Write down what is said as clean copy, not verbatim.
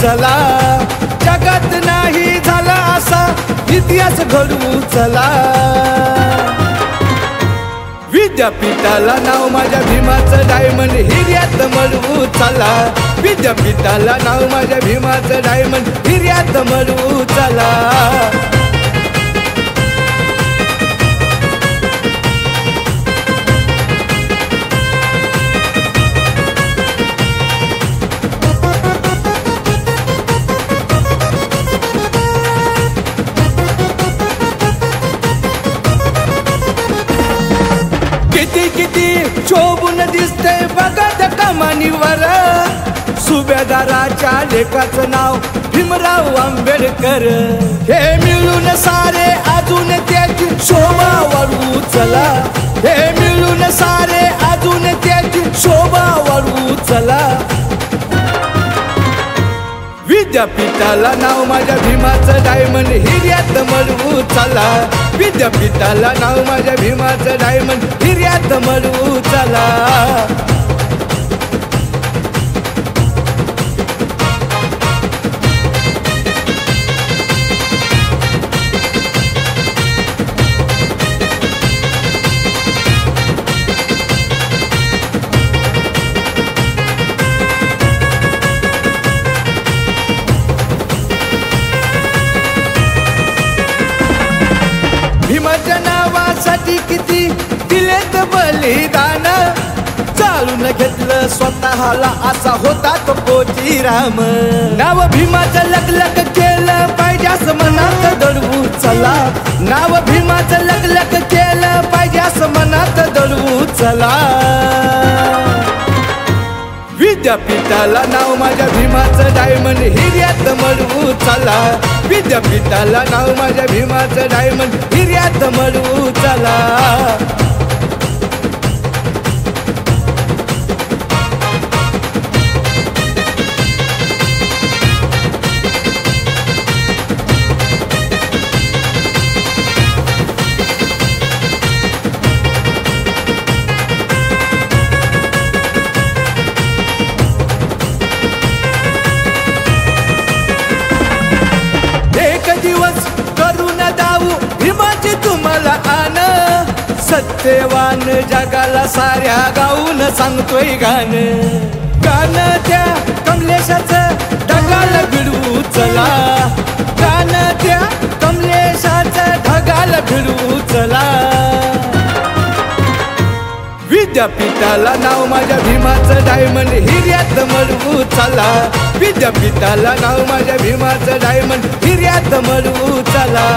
चला, जगात नाही झाला असा इतिहास घडवू चला। विद्यापीठाला नाव माझ्या भीमाचं डायमंड हिऱ्यात मळवू चला, विद्यापीठाला नाव माझ्या भीमाचं डायमंड हिऱ्यात मळवू चला। किती किती शोभून दिसते बघा त्या कमानीवर, सुभेदाराच्या लेखाचं नाव भीमराव आंबेडकर। हे मिळून सारे अजून त्याची शोभा वाढवू चला, हे मिळून सारे अजून त्याची शोभा वाढवू चला। विद्यापीठाला नाव माझ्या भीमाचं डायमंड हिऱ्यात मळवू चला, विद्यापीठाला नाव माझ्या भीमाचं डायमंड हिऱ्यात मळवू चला। भीमाच्या नावासाठी किती दिलेत बलिदान, चालून घेतलं स्वतःला असा होता तो पोचीराम। नाव भीमाचं लकलक केलं पाहिजे असं मनात दडवू चला, नाव भीमाचं लकलक केलं पाहिजे असं मनात दडवू चला। विद्यापीठाला नाव माझ्या भीमाचं डायमंड हिऱ्यात मळवू चला, विद्यापीठाला नाव माझ्या भीमाचं डायमंड हिऱ्यात मळवू चला। दिवस करून दाऊ भीमाची तुम्हाला आन, सत्यवान जगाला साऱ्या गाऊन सांगतोय गाण। गाण त्या कमलेशाचं ढगाला भिडवू चला, गाण त्या कमलेशाचं ढगाला भिडवू चला। विद्यापीठाला नाव माझ्या भीमाचं डायमंड हिऱ्यात मळवू चला, विद्यापीठाला नाव माझ्या भीमाचं डायमंड हिऱ्यात मळवू चला।